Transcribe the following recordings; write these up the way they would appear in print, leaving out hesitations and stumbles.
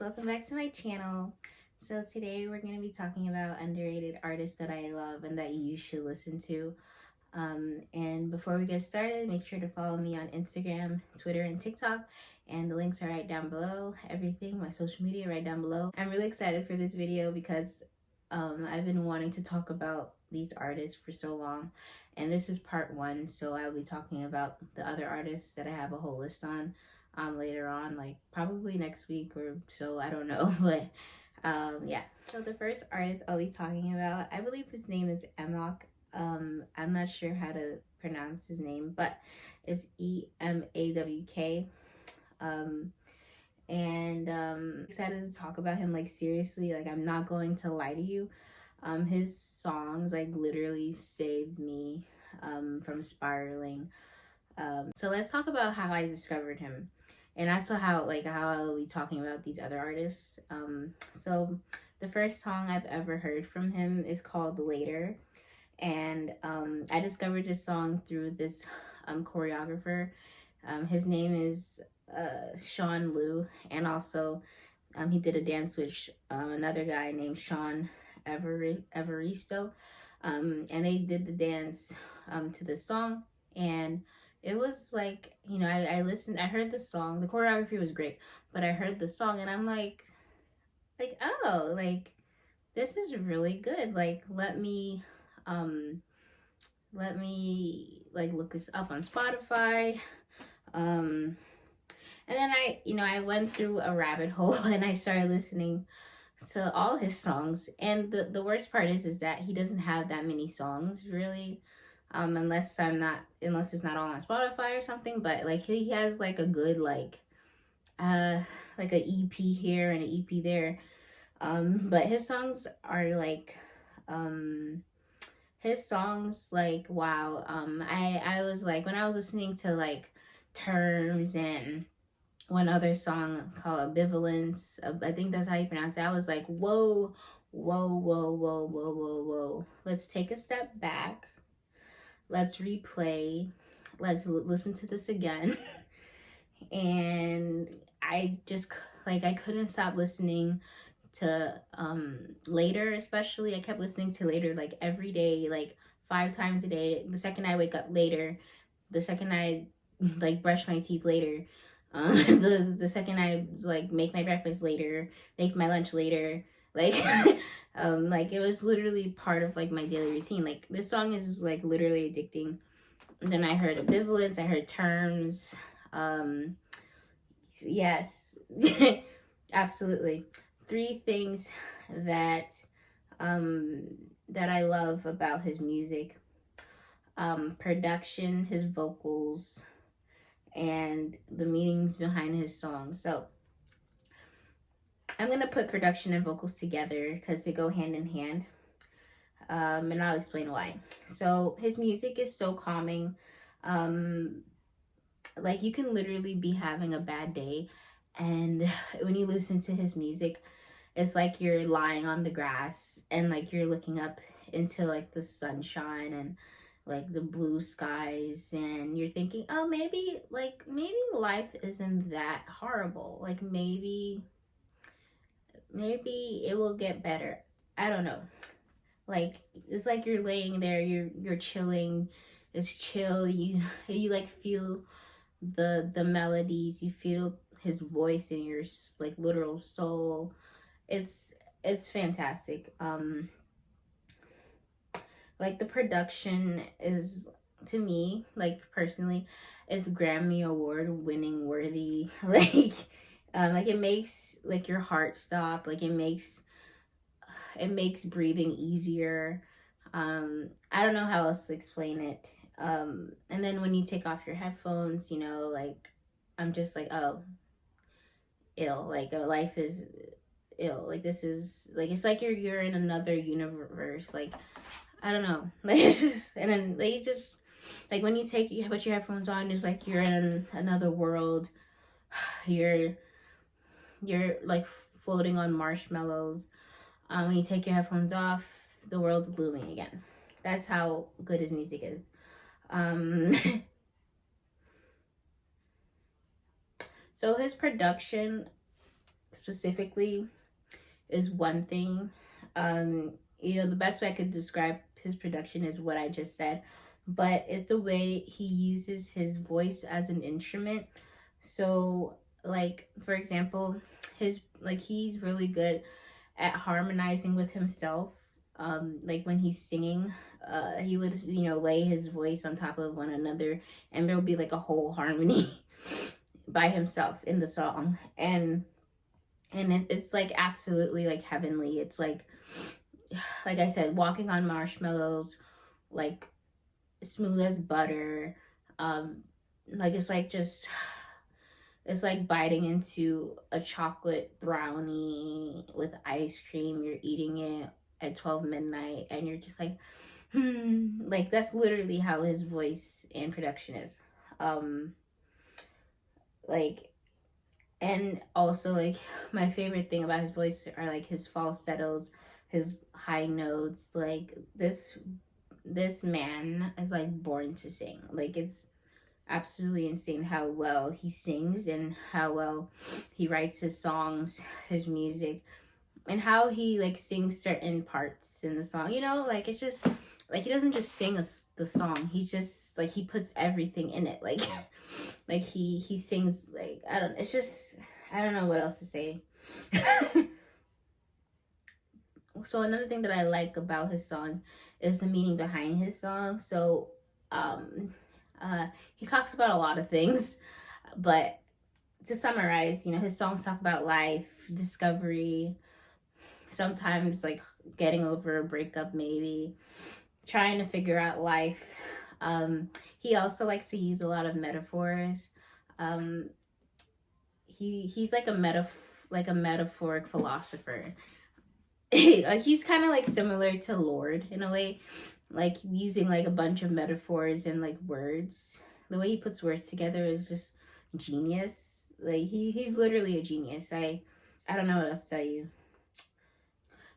welcome back to my channel. So today we're going to be talking about underrated artists that I love and that you should listen to. And before we get started, make sure to follow me on Instagram, Twitter, and TikTok. And the links are right down below. Everything, my social media right down below. I'm really excited for this video because I've been wanting to talk about these artists for so long. And this is part one, so I'll be talking about the other artists that I have a whole list on later on, like probably next week or so, I don't know. But yeah, so the first artist I'll be talking about, I believe his name is Emawk. I'm not sure how to pronounce his name, but it's Emawk. Excited to talk about him, like seriously, like I'm not going to lie to you. His songs like literally saved me from spiraling. So let's talk about how I discovered him, and also how I'll be talking about these other artists. So the first song I've ever heard from him is called Later, and I discovered this song through this choreographer. His name is Sean Liu, and also he did a dance with another guy named Sean Evaristo, and they did the dance to this song, and it was like, you know, I listened, I heard the song, the choreography was great, but I heard the song and I'm like, oh, like this is really good. Like let me like look this up on Spotify. And then I went through a rabbit hole and I started listening to all his songs. And the worst part is that he doesn't have that many songs really. Unless it's not all on Spotify or something, but like he has like a good like an EP here and an EP there. But his songs are like wow. I was like, when I was listening to like Terms and one other song called Ambivalence, I think that's how you pronounce it, I was like, whoa, whoa, whoa, whoa, whoa, whoa, whoa. Let's take a step back. Let's replay. Let's listen to this again. And I just I couldn't stop listening to Later, especially. I kept listening to Later like every day, like 5 times a day. The second I wake up, Later. The second I like brush my teeth, Later. The second I like make my breakfast, Later. Make my lunch, Later. Like like it was literally part of like my daily routine. Like this song is like literally addicting. And then I heard Ambivalence, I heard Terms. Yes. Absolutely. 3 things that that I love about his music: production, his vocals, and the meanings behind his songs. So I'm gonna put production and vocals together because they go hand in hand, and I'll explain why. So his music is so calming. Like you can literally be having a bad day, and when you listen to his music, it's like you're lying on the grass and like you're looking up into like the sunshine and like the blue skies, and you're thinking, oh, maybe life isn't that horrible. Like maybe it will get better. I don't know. Like it's like you're laying there, you're chilling. It's chill. You like feel the melodies, you feel his voice in your like literal soul. It's fantastic. Like the production is, to me, like personally, it's Grammy Award winning worthy. Like it makes like your heart stop. Like it makes breathing easier. I don't know how else to explain it. And then when you take off your headphones, you know, like I'm just like, oh, ill. Like life is ill. Like this is like, it's like you're in another universe. Like I don't know. Like it's just, and then like just like when you put your headphones on, it's like you're in another world. You're like floating on marshmallows. When you take your headphones off, the world's blooming again. That's how good his music is. So his production specifically is one thing. The best way I could describe his production is what I just said, but it's the way he uses his voice as an instrument. So, like, for example, he's really good at harmonizing with himself. Like when he's singing, he would, lay his voice on top of one another, and there'll be like a whole harmony by himself in the song. And it's like absolutely like heavenly. It's like I said, walking on marshmallows, like smooth as butter. Like it's like biting into a chocolate brownie with ice cream. You're eating it at 12 midnight and you're just like, like that's literally how his voice and production is. Like, and also like my favorite thing about his voice are like his falsettos, his high notes. Like this man is like born to sing. Like it's absolutely insane how well he sings and how well he writes his songs, his music, and how he like sings certain parts in the song. Like it's just like he doesn't just sing the song. He just like he puts everything in it. Like like he sings like I don't know what else to say. So another thing that I like about his songs is the meaning behind his songs. So he talks about a lot of things, but to summarize, his songs talk about life, discovery, sometimes like getting over a breakup, maybe trying to figure out life. He also likes to use a lot of metaphors. He's like a metaphoric philosopher. Like he's kind of like similar to Lord in a way, like using like a bunch of metaphors and like words. The way he puts words together is just genius. Like he's literally a genius. I don't know what else to tell you.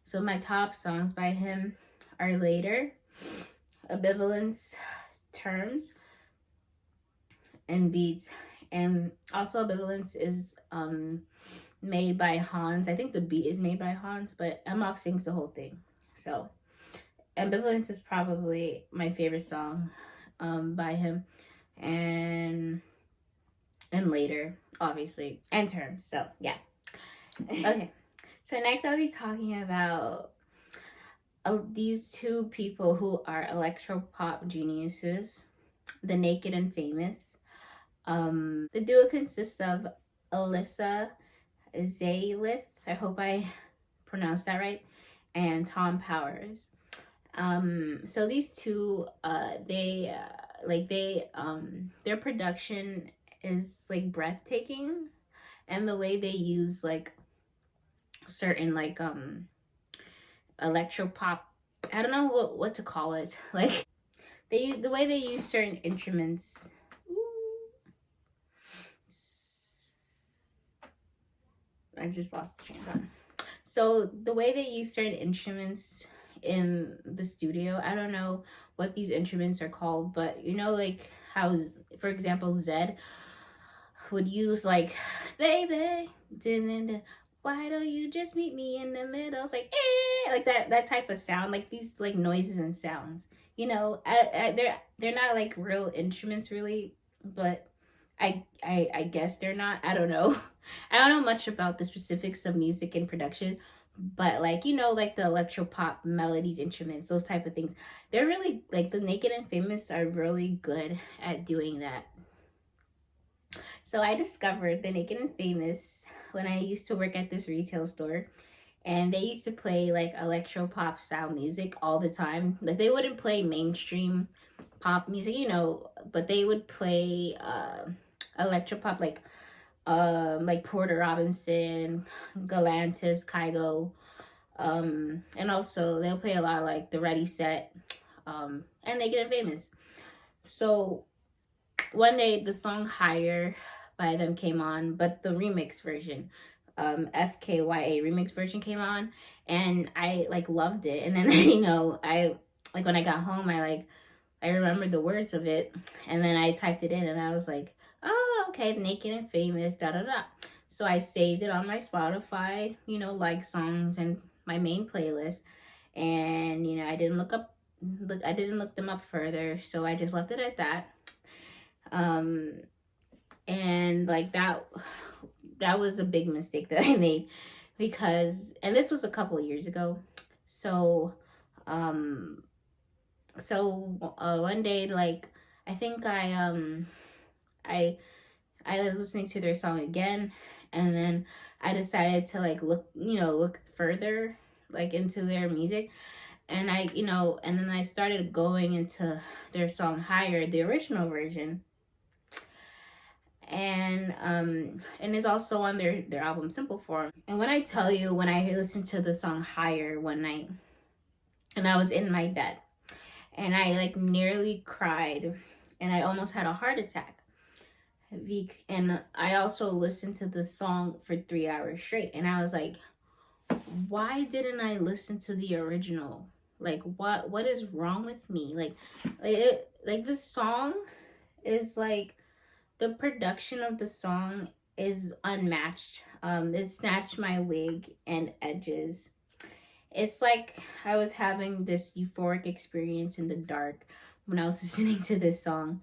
So my top songs by him are Later, Ambivalence, Terms, and Beats. And also Ambivalence is made by Hans. I think the beat is made by Hans, but Amok sings the whole thing. So Ambivalence is probably my favorite song by him. And Later, obviously, and Terms. So yeah. Okay. So next I'll be talking about these two people who are electropop geniuses, the Naked and Famous. The duo consists of Alyssa Zaylith, I hope I pronounced that right, and Tom Powers. So these two, their production is like breathtaking, and the way they use like certain like electropop, I don't know what to call it, like the way they use certain instruments. I just lost the train of thought. So the way they use certain instruments in the studio, I don't know what these instruments are called, but like how, for example, Zed would use like, baby, why don't you just meet me in the middle? It's like, like that type of sound, like these like noises and sounds. They're not like real instruments really, but I guess they're not. I don't know. I don't know much about the specifics of music and production, but like like the electropop melodies, instruments, those type of things. They're really like the Naked and Famous are really good at doing that. So I discovered the Naked and Famous when I used to work at this retail store, and they used to play like electropop style music all the time. Like they wouldn't play mainstream pop music, but they would play electropop like Porter Robinson, Galantis, Kygo, and also they'll play a lot of like the Ready Set, and Naked and Famous. So one day the song Higher by them came on, but the remix version, FKYA remix version came on, and I like loved it. And then I like when I got home, I remembered the words of it, and then I typed it in, and I was like, oh, okay, Naked and Famous, da da da. So I saved it on my Spotify, like songs and my main playlist. And, I didn't look them up further. So I just left it at that. Um, and like that was a big mistake that I made because, and this was a couple of years ago. So, um, one day, like, I think I I was listening to their song again, and then I decided to like look further like into their music, and and then I started going into their song Higher, the original version, and is also on their album Simple Form. And when I tell you, when I listened to the song Higher one night, and I was in my bed, and I like nearly cried, and I almost had a heart attack. And I also listened to the song for 3 hours straight, and I was like, why didn't I listen to the original? Like, what is wrong with me? Like this song is like, the production of the song is unmatched. It snatched my wig and edges. It's like I was having this euphoric experience in the dark when I was listening to this song.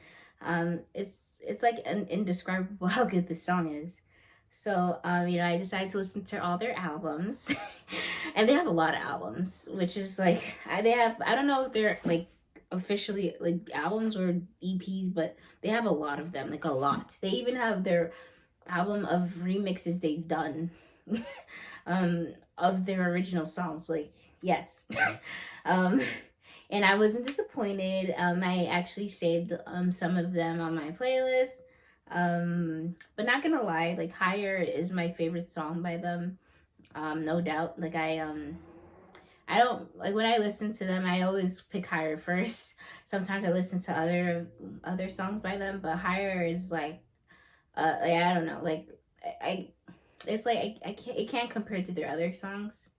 It's like indescribable how good this song is. So, I decided to listen to all their albums, and they have a lot of albums, which is like, I don't know if they're like officially like albums or EPs, but they have a lot of them, like a lot. They even have their album of remixes they've done, of their original songs. Like, yes. um, and I wasn't disappointed. I actually saved some of them on my playlist. But not gonna lie, like Higher is my favorite song by them. No doubt. Like I don't like, when I listen to them, I always pick Higher first. Sometimes I listen to other songs by them, but Higher is like, I don't know, like I it's like I can't, it can't compare to their other songs.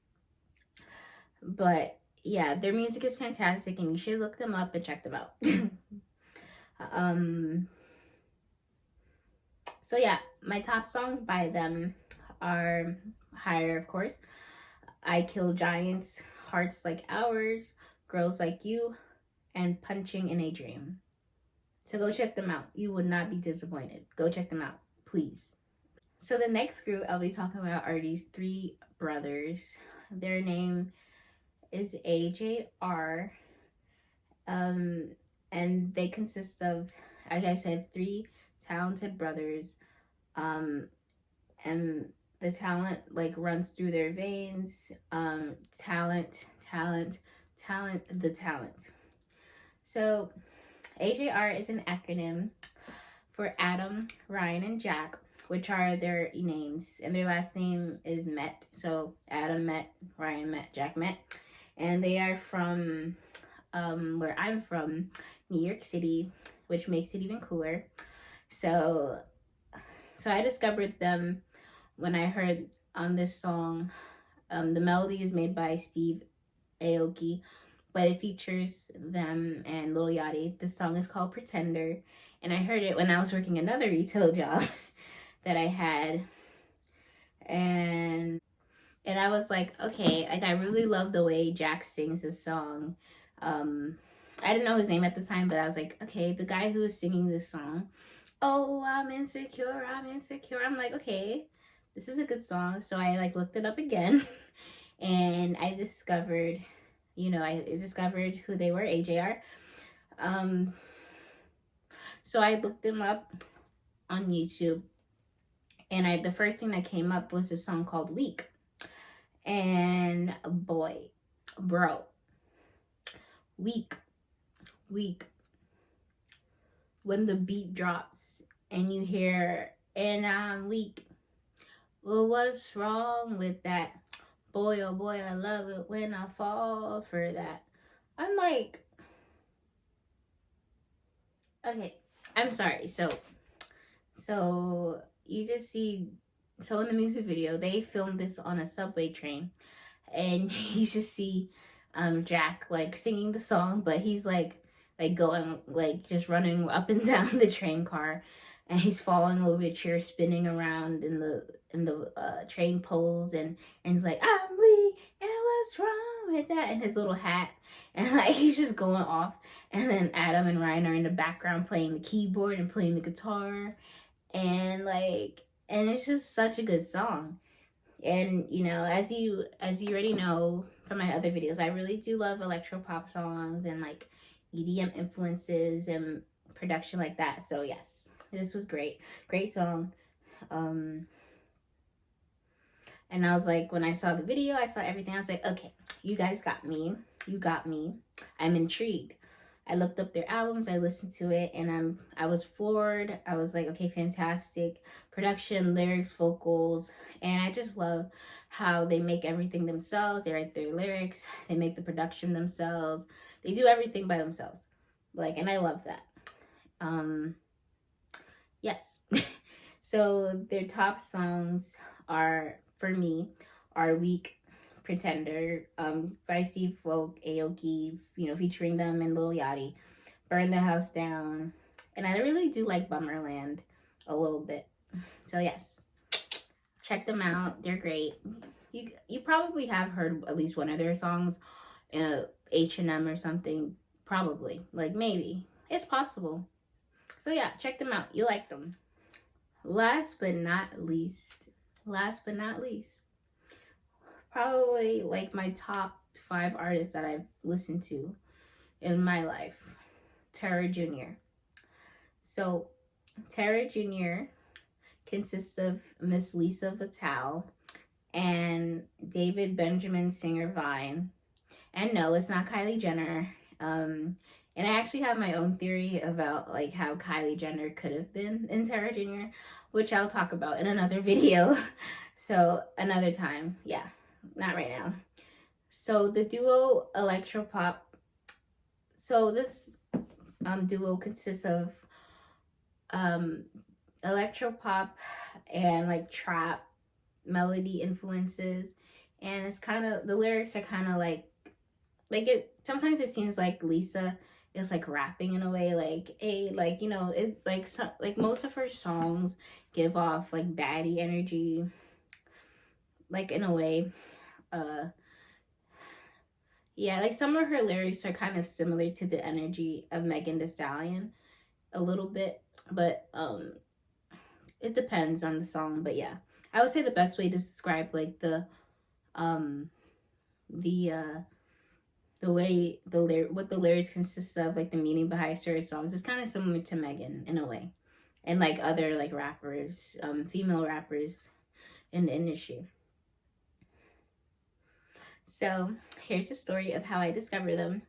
But yeah, their music is fantastic, and you should look them up and check them out. um So yeah, my top songs by them are Higher, of course, I Kill Giants, Hearts Like Ours, Girls Like You, and Punching in a Dream. So go check them out. You would not be disappointed. Go check them out, please. So the next group I'll be talking about are these three brothers. Their name is AJR. And they consist of, like I said, three talented brothers. And the talent like runs through their veins. Talent, talent, talent, the talent. So AJR is an acronym for Adam, Ryan, and Jack, which are their names, and their last name is Met. So Adam Met, Ryan Met, Jack Met, and they are from where I'm from, New York City, which makes it even cooler. So I discovered them when I heard this song. The melody is made by Steve Aoki, but it features them and Lil Yachty. This song is called Pretender, and I heard it when I was working another retail job that I had, and I was like, okay, like I really love the way Jack sings this song. I didn't know his name at the time, but I was like, okay, the guy who is singing this song, oh, I'm insecure, I'm insecure. I'm like, okay, this is a good song. So I like looked it up again, and I discovered, I discovered who they were, AJR. So I looked them up on YouTube, and the first thing that came up was a song called Weak. And boy, bro, weak. When the beat drops and you hear, and I'm weak. Well, what's wrong with that? Boy, oh boy, I love it when I fall for that. I'm like, okay, I'm sorry. So you just see, so in the music video, they filmed this on a subway train, and you just see Jack like singing the song, but he's like going, like just running up and down the train car, and he's following a little bit, chair spinning around in the train poles, and he's like, I'm Lee, and what's wrong with that, and his little hat, and like he's just going off. And then Adam and Ryan are in the background playing the keyboard and playing the guitar, and it's just such a good song. And you know, as you already know from my other videos, I really do love electro pop songs and like EDM influences and production like that. So yes, this was great song. And I was like, when I saw the video, I saw everything, I was like, okay, you guys got me, you got me, I'm intrigued. I looked up their albums, I listened to it, and I was floored. I was like, okay, fantastic production, lyrics, vocals, and I just love how they make everything themselves. They write their lyrics, they make the production themselves, they do everything by themselves, like, and I love that. Yes. So their top songs are, for me, are Weak, Pretender, by Steve Folk, Aoki, you know, featuring them and Lil Yachty, Burn the House Down, and I really do like Bummerland a little bit. So yes, check them out. They're great. You probably have heard at least one of their songs in a H&M or something. Probably, like maybe. It's possible. So yeah, check them out. You like them. Last but not least, probably like my top 5 artists that I've listened to in my life, Terra Jr. So Terra Jr. consists of Miss Lisa Vitale and David Benjamin Singer Vine. And no, it's not Kylie Jenner. And I actually have my own theory about like how Kylie Jenner could have been in Terra Jr., which I'll talk about in another video. So another time. Yeah, not right now. So the duo Electropop. So this duo consists of electropop and like trap melody influences, and it's kind of, the lyrics are kind of like it sometimes it seems like Lisa is like rapping in a way, like a, like, you know, it like like most of her songs give off like baddie energy, like in a way. Yeah, like some of her lyrics are kind of similar to the energy of Megan Thee Stallion a little bit, but it depends on the song. But yeah, I would say the best way to describe like the way what the lyrics consist of, like the meaning behind certain songs, is kind of similar to Megan in a way, and like other like rappers, female rappers in the industry. So here's the story of how I discovered them.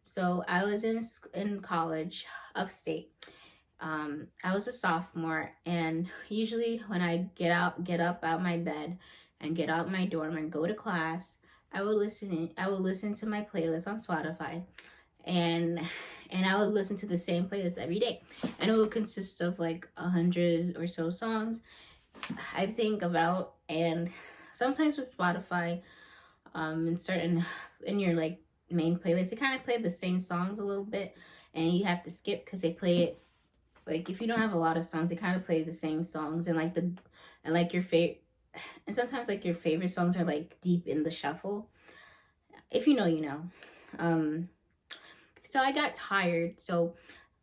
So I was in college, upstate. I was a sophomore, and usually when I get up out my bed and get out my dorm and go to class, I would listen to my playlist on Spotify, and I would listen to the same playlist every day, and it would consist of like 100 or so songs I think about. And sometimes with Spotify, in your like main playlist, they kind of play the same songs a little bit, and you have to skip because they play it, like if you don't have a lot of songs, they kind of play the same songs, and like your favorite, and sometimes like your favorite songs are like deep in the shuffle. If you know, you know. So I got tired. So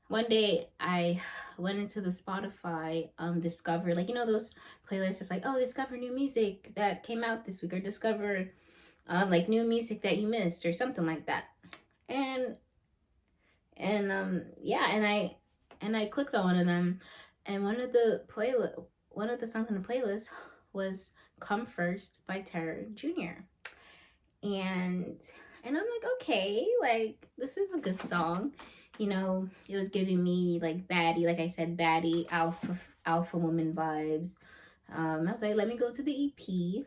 one day I went into the Spotify discover, like, you know, those playlists, it's like, oh, discover new music that came out this week, or discover like new music that you missed, or something like that. And yeah, and I clicked on one of them, and one of the songs in the playlist was Come First by Terra Jr. And I'm like, okay, like this is a good song. You know, it was giving me like baddie, like I said, baddie alpha woman vibes. I was like, let me go to the EP.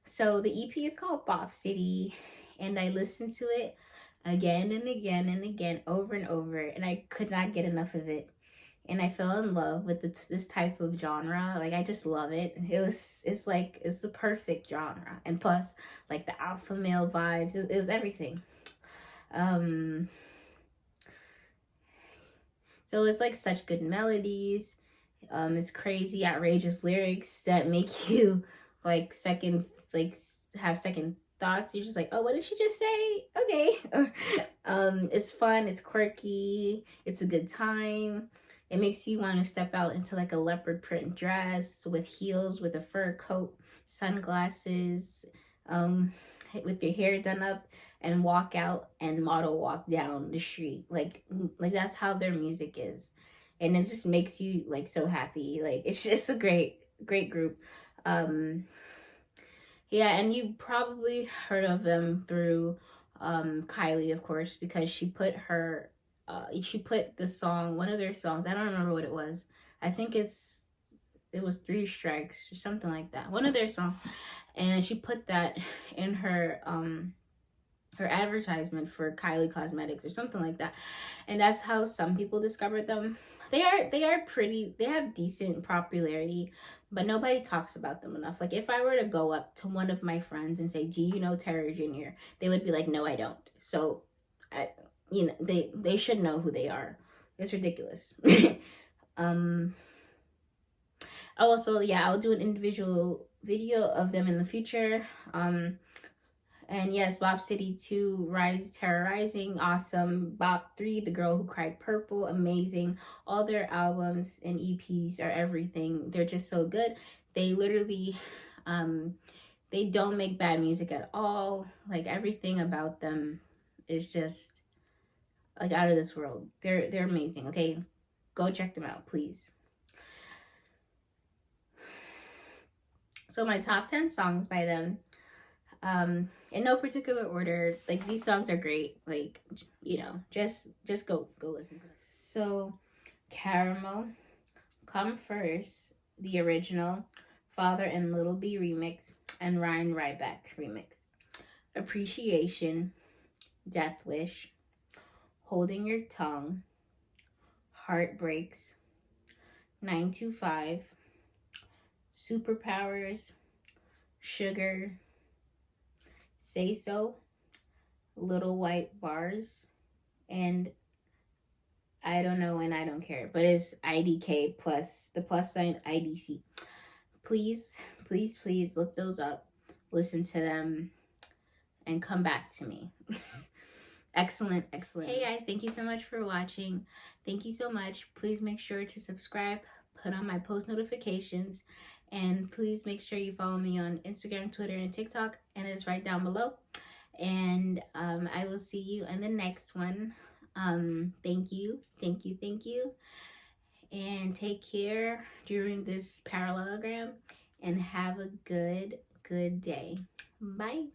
So the EP is called Bop City, and I listened to it again and again and again, over and over, and I could not get enough of it. And I fell in love with this type of genre. Like, I just love it. It's the perfect genre. And plus, like, the alpha male vibes, it was everything. So it's like such good melodies. It's crazy, outrageous lyrics that make you like have second thoughts. You're just like, oh, what did she just say? Okay. It's fun, it's quirky, it's a good time. It makes you want to step out into like a leopard print dress with heels, with a fur coat, sunglasses, with your hair done up, and walk out and model walk down the street. Like that's how their music is. And it just makes you like so happy. Like it's just a great group. Um yeah, and you probably heard of them through Kylie, of course, because she put the song, one of their songs, I don't remember what it was. I think it was Three Strikes or something like that. One of their songs. And she put that in her advertisement for Kylie Cosmetics or something like that. And that's how some people discovered them. They are pretty, they have decent popularity, but nobody talks about them enough. Like if I were to go up to one of my friends and say, "Do you know Tara Jr.?" They would be like, "No, I don't." So I they should know who they are. It's ridiculous. um Also, yeah, I'll do an individual video of them in the future. And yes, Bop City 2, Rise Terrorizing, awesome. Bop 3, The Girl Who Cried Purple, amazing. All their albums and EPs are everything. They're just so good. They literally, they don't make bad music at all. Like everything about them is just like out of this world. They're amazing. Okay, go check them out, please. So my top 10 songs by them, in no particular order. Like these songs are great. Like, you know, just go listen to them. So Caramel, Come First, the original, Father and Little B remix, and Ryan Ryback remix. Appreciation, Death Wish, Holding Your Tongue, Heartbreaks, 925, Superpowers, Sugar, Say So, Little White Bars, and I don't know and I don't care, but it's IDK plus the plus sign IDC. Please, please, please look those up, listen to them, and come back to me. Excellent, excellent. Hey guys, thank you so much for watching. Thank you so much. Please make sure to subscribe, put on my post notifications, and please make sure you follow me on Instagram, Twitter, and TikTok, and it's right down below. And I will see you in the next one. Thank you, and take care during this parallelogram, and have a good day. Bye.